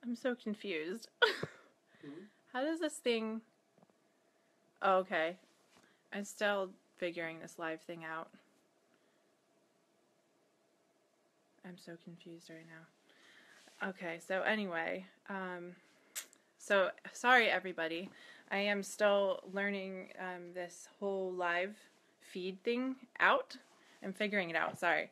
I'm so confused. How does this thing... Oh, okay. I'm still figuring this live thing out. I'm so confused right now. Okay, so anyway, so sorry everybody. I am still learning this whole live feed thing out. I'm figuring it out, sorry.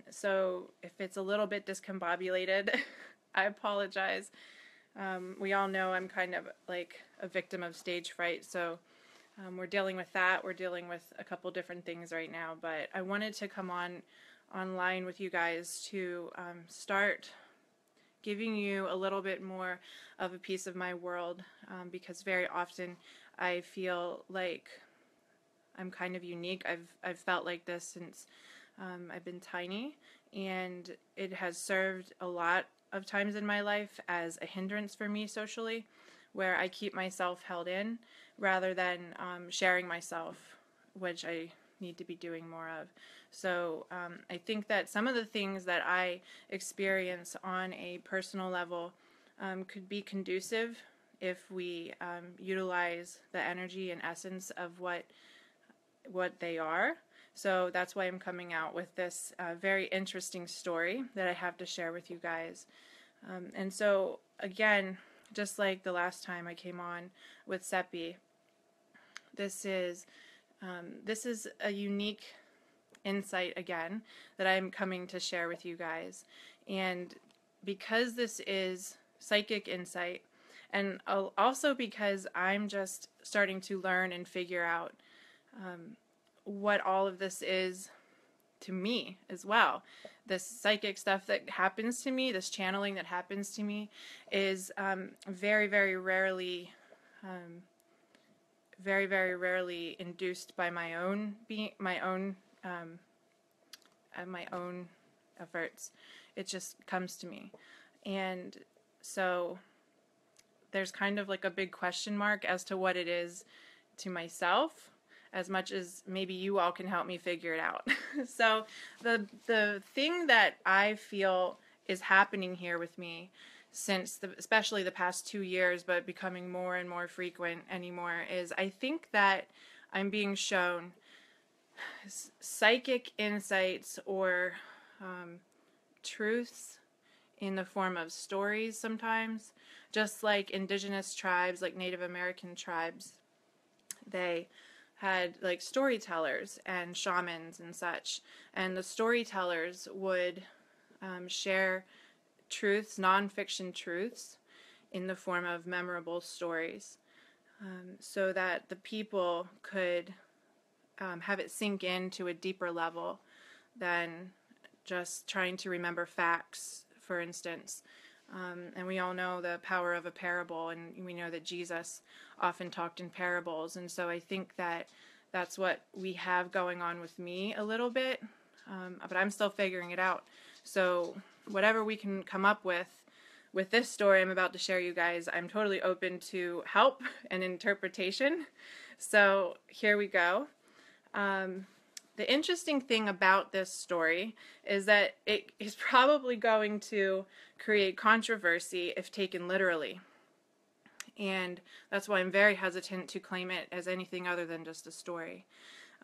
So if it's a little bit discombobulated, I apologize. We all know I'm kind of like a victim of stage fright, so we're dealing with that. We're dealing with a couple different things right now, but I wanted to come online with you guys to start giving you a little bit more of a piece of my world, because very often I feel like I'm kind of unique. I've felt like this since I've been tiny, and it has served a lot of times in my life as a hindrance for me socially, where I keep myself held in rather than sharing myself, which I need to be doing more of. So I think that some of the things that I experience on a personal level could be conducive if we utilize the energy and essence of what they are. So that's why I'm coming out with this very interesting story that I have to share with you guys. And so again, just like the last time I came on with Seppi, this is a unique insight again that I'm coming to share with you guys. And because this is psychic insight, and also because I'm just starting to learn and figure out what all of this is to me as well. This psychic stuff that happens to me, this channeling that happens to me, is very, very rarely induced by my own efforts. It just comes to me. And so there's kind of like a big question mark as to what it is to myself, as much as maybe you all can help me figure it out. So the thing that I feel is happening here with me since especially the past 2 years, but becoming more and more frequent anymore, is I think that I'm being shown psychic insights or truths in the form of stories sometimes, just like indigenous tribes, like Native American tribes. They had like storytellers and shamans and such, and the storytellers would share truths, non-fiction truths, in the form of memorable stories, so that the people could have it sink in to a deeper level than just trying to remember facts, for instance. And we all know the power of a parable, and we know that Jesus often talked in parables, and so I think that that's what we have going on with me a little bit, but I'm still figuring it out. So whatever we can come up with this story I'm about to share you guys, I'm totally open to help and interpretation. So here we go. The interesting thing about this story is that it is probably going to create controversy if taken literally. And that's why I'm very hesitant to claim it as anything other than just a story.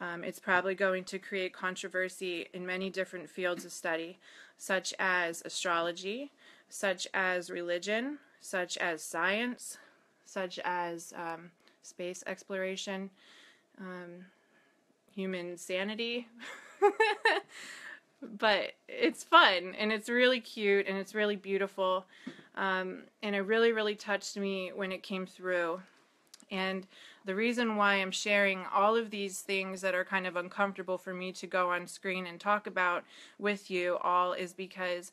It's probably going to create controversy in many different fields of study, such as astrology, such as religion, such as science, such as space exploration, human sanity. But it's fun, and it's really cute, and it's really beautiful, and it really, really touched me when it came through. And the reason why I'm sharing all of these things that are kind of uncomfortable for me to go on screen and talk about with you all is because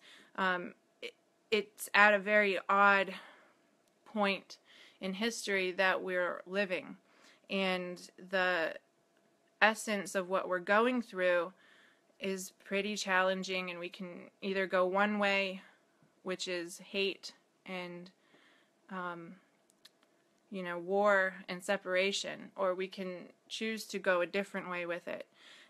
it's at a very odd point in history that we're living, and the essence of what we're going through is pretty challenging, and we can either go one way, which is hate and war and separation, or we can choose to go a different way with it.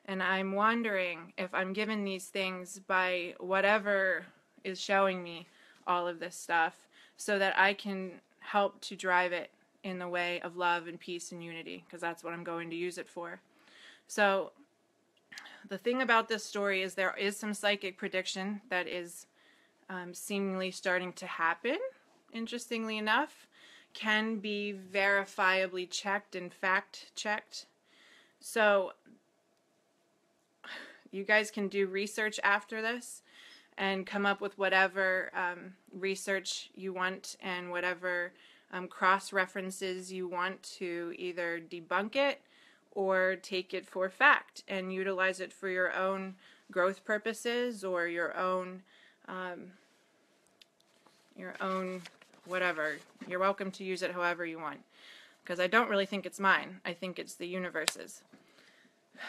And I'm wondering if I'm given these things by whatever is showing me all of this stuff, so that I can help to drive it in the way of love and peace and unity, because that's what I'm going to use it for. So the thing about this story is there is some psychic prediction that is seemingly starting to happen, interestingly enough, can be verifiably checked and fact-checked. So you guys can do research after this and come up with whatever research you want and whatever cross-references you want to either debunk it or take it for fact and utilize it for your own growth purposes or your own whatever. You're welcome to use it however you want, because I don't really think it's mine. I think it's the universe's.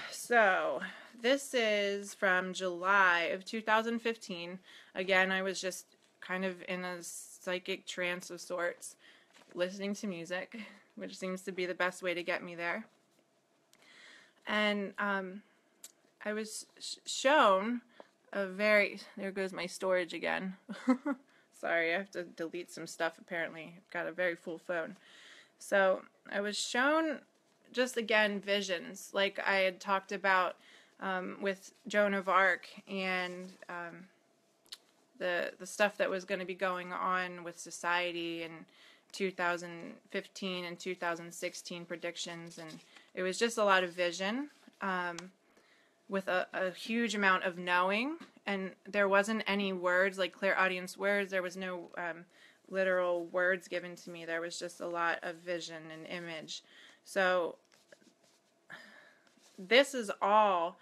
So this is from July of 2015. Again, I was just kind of in a psychic trance of sorts, listening to music, which seems to be the best way to get me there. And I was shown a very... There goes my storage again. Sorry, I have to delete some stuff apparently. I've got a very full phone. So I was shown, just again, visions, like I had talked about with Joan of Arc and the stuff that was going to be going on with society in 2015 and 2016 predictions, and it was just a lot of vision with a huge amount of knowing, and there wasn't any words, like clairaudience words. There was no literal words given to me. There was just a lot of vision and image. So this is all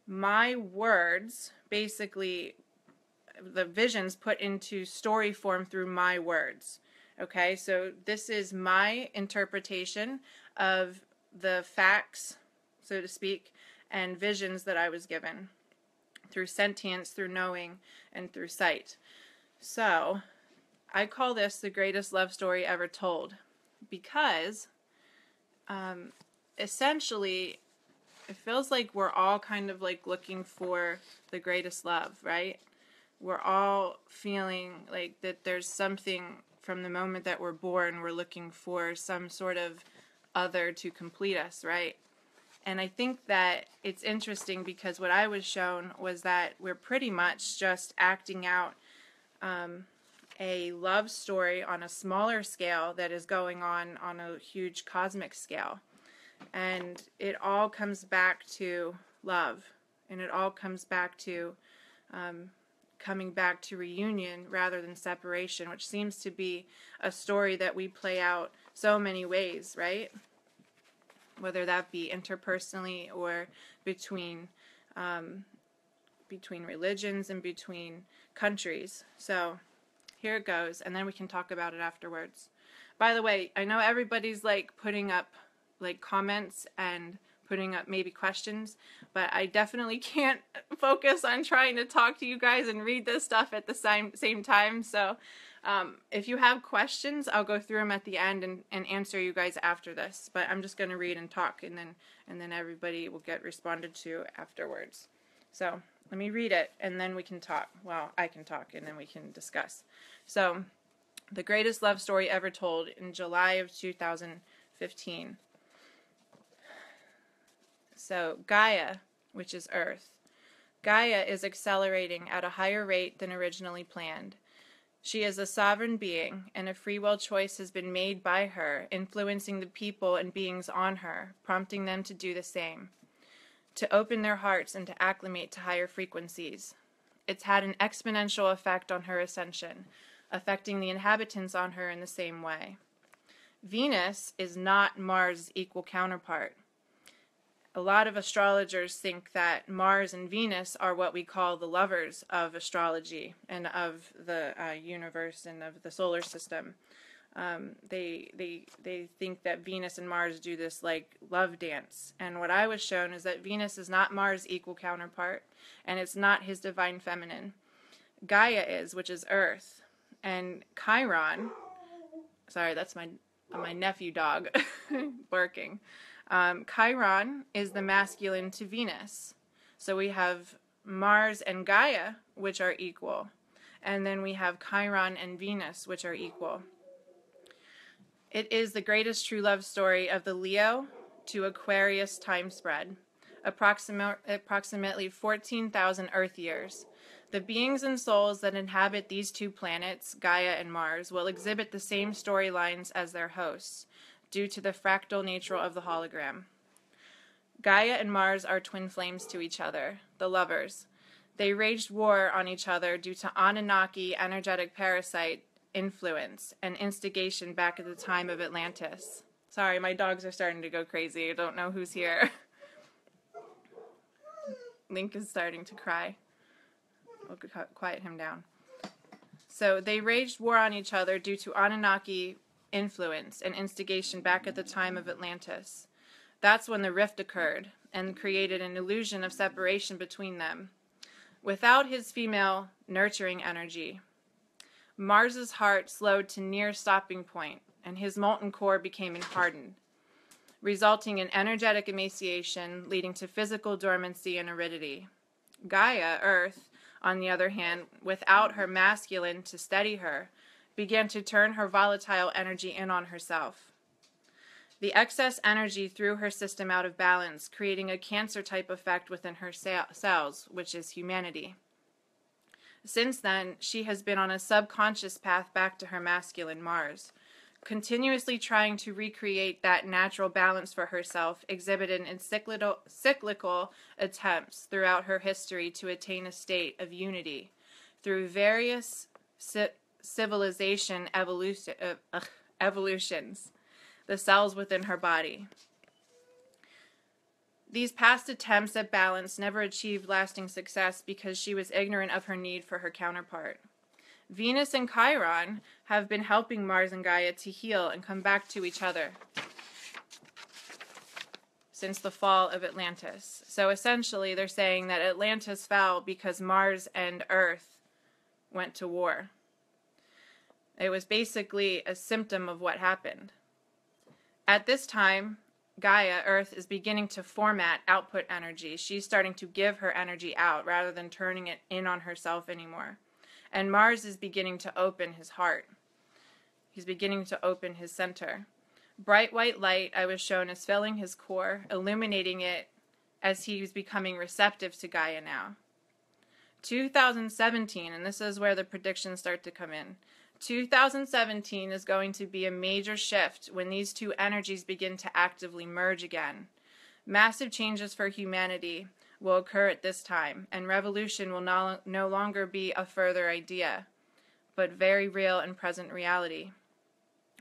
my words, basically the visions put into story form through my words. Okay, so this is my interpretation of the facts, so to speak, and visions that I was given through sentience, through knowing, and through sight. So I call this the greatest love story ever told, because essentially it feels like we're all kind of like looking for the greatest love, right? We're all feeling like that there's something from the moment that we're born, we're looking for some sort of other to complete us, right? And I think that it's interesting because what I was shown was that we're pretty much just acting out a love story on a smaller scale that is going on a huge cosmic scale. And it all comes back to love, and it all comes back to coming back to reunion rather than separation, which seems to be a story that we play out so many ways, right? Whether that be interpersonally or between religions and between countries. So here it goes, and then we can talk about it afterwards. By the way, I know everybody's like putting up like comments and putting up maybe questions, but I definitely can't focus on trying to talk to you guys and read this stuff at the same time. So if you have questions, I'll go through them at the end and answer you guys after this. But I'm just going to read and talk, and then everybody will get responded to afterwards. So let me read it, and then we can talk. Well, I can talk, and then we can discuss. So, the greatest love story ever told in July of 2015. So, Gaia, which is Earth. Gaia is accelerating at a higher rate than originally planned. She is a sovereign being, and a free will choice has been made by her, influencing the people and beings on her, prompting them to do the same, to open their hearts and to acclimate to higher frequencies. It's had an exponential effect on her ascension, affecting the inhabitants on her in the same way. Venus is not Mars' equal counterpart. A lot of astrologers think that Mars and Venus are what we call the lovers of astrology and of the universe and of the solar system. They think that Venus and Mars do this like love dance. And what I was shown is that Venus is not Mars' equal counterpart, and it's not his divine feminine. Gaia is, which is Earth. And Chiron, sorry, that's my nephew dog barking. Chiron is the masculine to Venus. So we have Mars and Gaia, which are equal. And then we have Chiron and Venus, which are equal. It is the greatest true love story of the Leo to Aquarius time spread, approximately 14,000 Earth years. The beings and souls that inhabit these two planets, Gaia and Mars, will exhibit the same storylines as their hosts, due to the fractal nature of the hologram. Gaia and Mars are twin flames to each other, the lovers. They waged war on each other due to Anunnaki energetic parasite influence and instigation back at the time of Atlantis. Sorry, my dogs are starting to go crazy. I don't know who's here. Link is starting to cry. We'll quiet him down. So they waged war on each other due to Anunnaki influence and instigation back at the time of Atlantis. That's when the rift occurred and created an illusion of separation between them. Without his female nurturing energy, Mars's heart slowed to near stopping point, and his molten core became hardened, resulting in energetic emaciation, leading to physical dormancy and aridity. Gaia, Earth, on the other hand, without her masculine to steady her, began to turn her volatile energy in on herself. The excess energy threw her system out of balance, creating a cancer-type effect within her cells, which is humanity. Since then, she has been on a subconscious path back to her masculine Mars, continuously trying to recreate that natural balance for herself, exhibited in cyclical attempts throughout her history to attain a state of unity through various civilization evolutions, the cells within her body. These past attempts at balance never achieved lasting success because she was ignorant of her need for her counterpart. Venus and Chiron have been helping Mars and Gaia to heal and come back to each other since the fall of Atlantis. So essentially they're saying that Atlantis fell because Mars and Earth went to war. It was basically a symptom of what happened. At this time, Gaia, Earth, is beginning to format output energy. She's starting to give her energy out rather than turning it in on herself anymore. And Mars is beginning to open his heart. He's beginning to open his center. Bright white light, I was shown, is filling his core, illuminating it as he was becoming receptive to Gaia now. 2017, and this is where the predictions start to come in. 2017 is going to be a major shift when these two energies begin to actively merge again. Massive changes for humanity will occur at this time, and revolution will no longer be a further idea, but very real and present reality.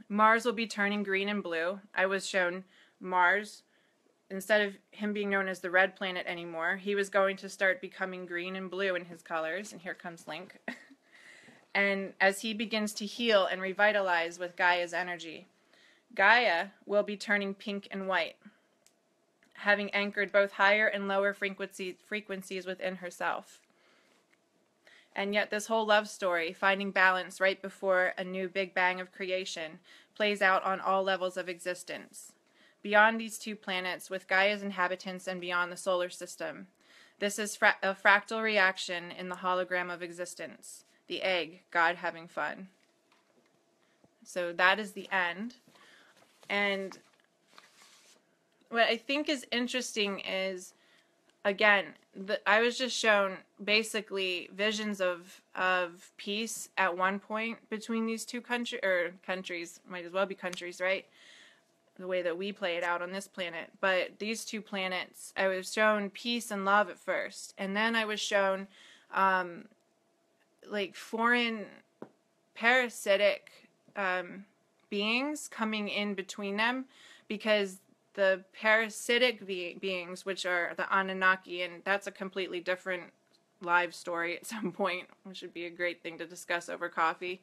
Mars will be turning green and blue. I was shown Mars, instead of him being known as the red planet anymore, he was going to start becoming green and blue in his colors, and here comes Link. And as he begins to heal and revitalize with Gaia's energy, Gaia will be turning pink and white, having anchored both higher and lower frequencies within herself. And yet this whole love story, finding balance right before a new big bang of creation, plays out on all levels of existence. Beyond these two planets, with Gaia's inhabitants and beyond the solar system. This is a fractal reaction in the hologram of existence. The egg, God having fun. So that is the end. And what I think is interesting is, again, I was just shown basically visions of peace at one point between these two countries, might as well be countries, right? The way that we play it out on this planet. But these two planets, I was shown peace and love at first. And then I was shown like foreign parasitic beings coming in between them, because the parasitic beings, which are the Anunnaki, and that's a completely different live story at some point, which would be a great thing to discuss over coffee.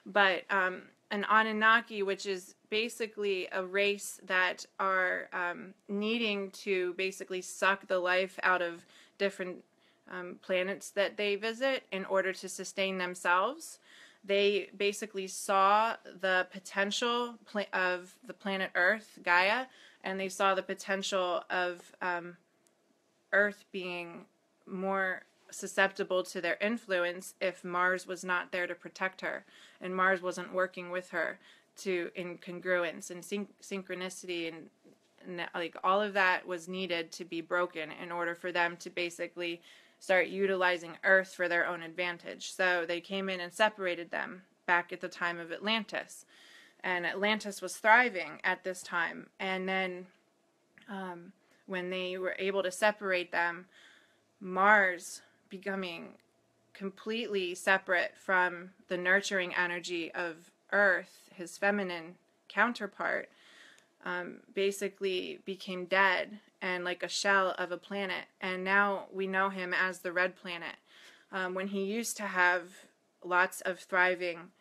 But an Anunnaki, which is basically a race that are needing to basically suck the life out of different planets that they visit in order to sustain themselves. They basically saw the potential of the planet Earth, Gaia, and they saw the potential of Earth being more susceptible to their influence if Mars was not there to protect her, and Mars wasn't working with her in congruence and synchronicity, and like all of that was needed to be broken in order for them to basically start utilizing Earth for their own advantage. So they came in and separated them back at the time of Atlantis, and Atlantis was thriving at this time. And then when they were able to separate them, Mars becoming completely separate from the nurturing energy of Earth, his feminine counterpart, basically became dead and like a shell of a planet. And now we know him as the Red Planet. When he used to have lots of thriving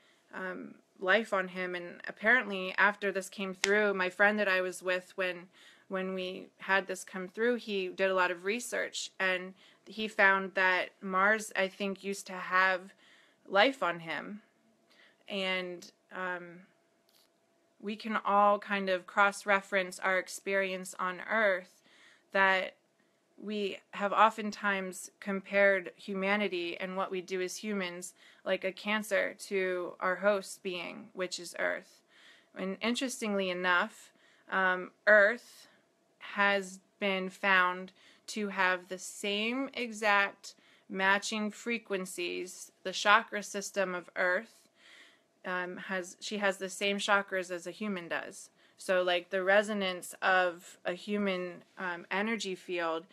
life on him, and apparently after this came through, my friend that I was with when we had this come through, he did a lot of research, and he found that Mars, I think, used to have life on him. And we can all kind of cross-reference our experience on Earth, that we have oftentimes compared humanity and what we do as humans like a cancer to our host being, which is Earth. And interestingly enough, Earth has been found to have the same exact matching frequencies. The chakra system of Earth has the same chakras as a human does. So like the resonance of a human energy field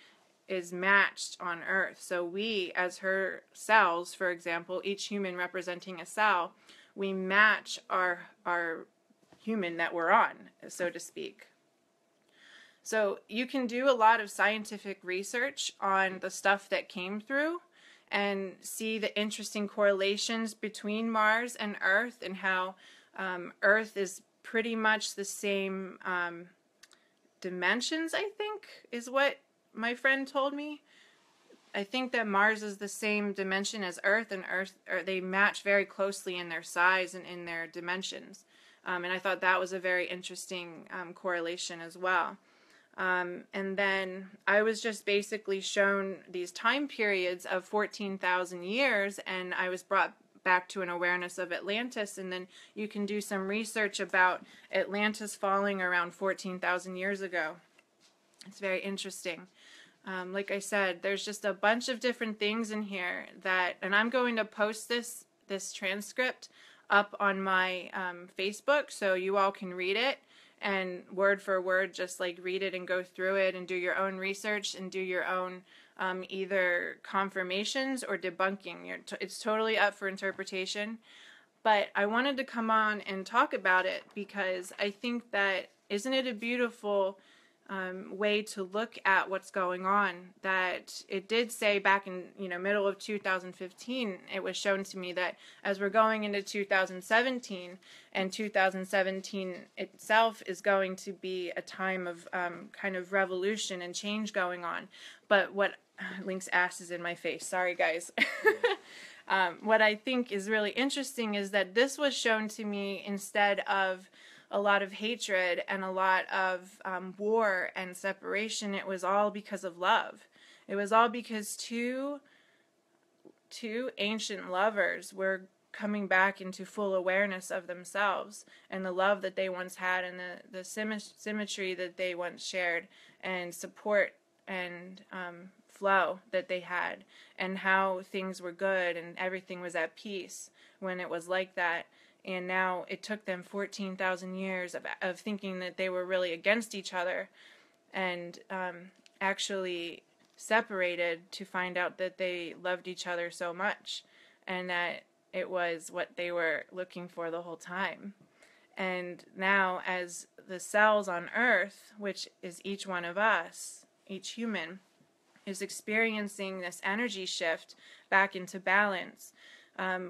is matched on Earth. So we, as her cells, for example, each human representing a cell, we match our human that we're on, so to speak. So you can do a lot of scientific research on the stuff that came through and see the interesting correlations between Mars and Earth, and how Earth is pretty much the same dimensions, I think, is what my friend told me. I think that Mars is the same dimension as Earth, and they match very closely in their size and in their dimensions. And I thought that was a very interesting correlation as well. And then I was just basically shown these time periods of 14,000 years, and I was brought back to an awareness of Atlantis. And then you can do some research about Atlantis falling around 14,000 years ago. It's very interesting. Like I said, there's just a bunch of different things in here and I'm going to post this transcript up on my Facebook so you all can read it, and word for word just like read it and go through it and do your own research and do your own either confirmations or debunking. It's totally up for interpretation. But I wanted to come on and talk about it because I think that, isn't it a beautiful way to look at what's going on, that it did say back in middle of 2015, it was shown to me that as we're going into 2017, and 2017 itself is going to be a time of kind of revolution and change going on. But what Link's ass is in my face, sorry guys. What I think is really interesting is that this was shown to me instead of a lot of hatred and a lot of war and separation. It was all because of love. It was all because two ancient lovers were coming back into full awareness of themselves and the love that they once had, and the symmetry that they once shared, and support and flow that they had, and how things were good and everything was at peace when it was like that. And now it took them 14,000 years of thinking that they were really against each other, and actually separated to find out that they loved each other so much, and that it was what they were looking for the whole time. And now, as the cells on Earth, which is each one of us, each human, is experiencing this energy shift back into balance,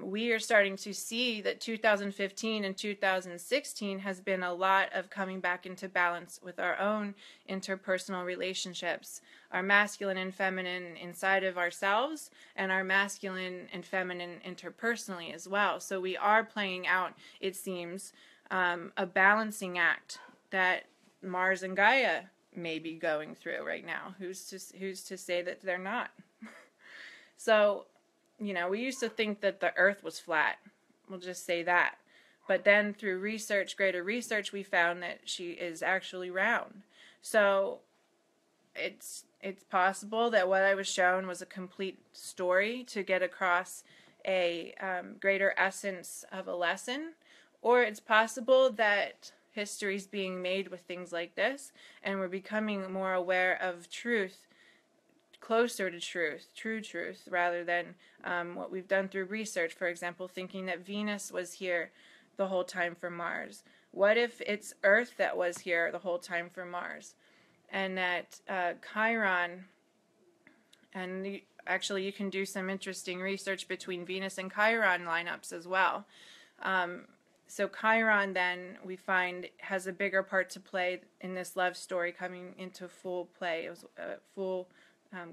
we are starting to see that 2015 and 2016 has been a lot of coming back into balance with our own interpersonal relationships, our masculine and feminine inside of ourselves, and our masculine and feminine interpersonally as well. So we are playing out, it seems, a balancing act that Mars and Gaia may be going through right now. Who's to say that they're not? So, you know, we used to think that the earth was flat. We'll just say that. But then through research, greater research, we found that she is actually round. So it's possible that what I was shown was a complete story to get across a greater essence of a lesson, or it's possible that history's being made with things like this, and we're becoming more aware of truth, closer to truth, true truth, rather than what we've done through research. For example, thinking that Venus was here the whole time for Mars. What if it's Earth that was here the whole time for Mars? And that Chiron, and actually you can do some interesting research between Venus and Chiron lineups as well. So Chiron then, we find, has a bigger part to play in this love story coming into full play. It was full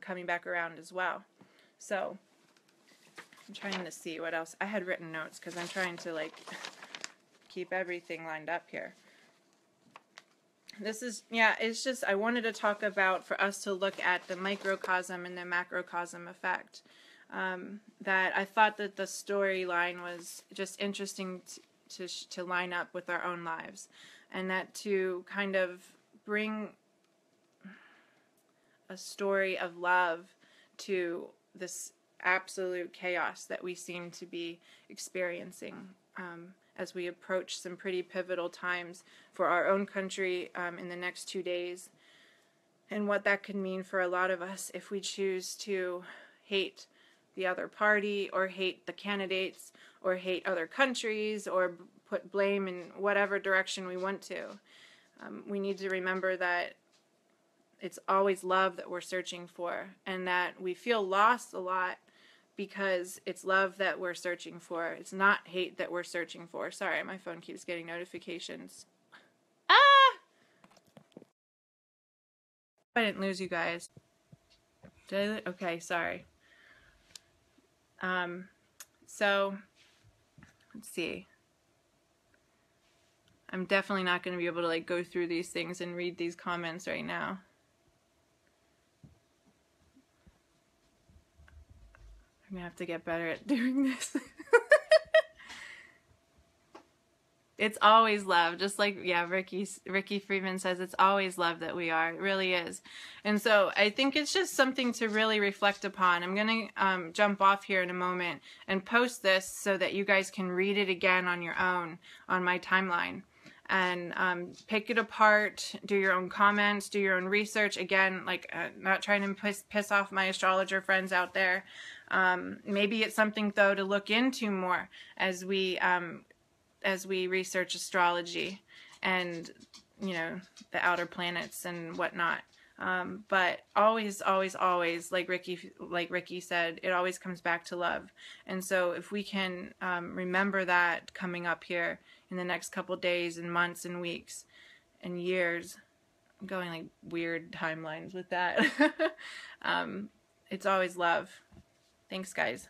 coming back around as well. So I'm trying to see what else. I had written notes because I'm trying to like keep everything lined up here. This is, yeah, it's just, I wanted to talk about, for us to look at the microcosm and the macrocosm effect. That I thought that the storyline was just interesting to line up with our own lives. And that to kind of bring a story of love to this absolute chaos that we seem to be experiencing as we approach some pretty pivotal times for our own country in the next 2 days, and what that could mean for a lot of us if we choose to hate the other party, or hate the candidates, or hate other countries, or put blame in whatever direction we want to. We need to remember that it's always love that we're searching for, and that we feel lost a lot because it's love that we're searching for. It's not hate that we're searching for. Sorry, my phone keeps getting notifications. Ah! I didn't lose you guys. Did I? Okay, sorry. So, let's see. I'm definitely not going to be able to like go through these things and read these comments right now. I'm going to have to get better at doing this. It's always love, just like, yeah, Ricky Freeman says, it's always love that we are. It really is. And so I think it's just something to really reflect upon. I'm going to jump off here in a moment and post this so that you guys can read it again on your own on my timeline. And pick it apart, do your own comments, do your own research. Again, like not trying to piss off my astrologer friends out there. Maybe it's something, though, to look into more as we research astrology and, you know, the outer planets and whatnot. But always, always, always, like Ricky said, it always comes back to love. And so if we can remember that coming up here in the next couple days and months and weeks and years, I'm going like weird timelines with that. It's always love. Thanks, guys.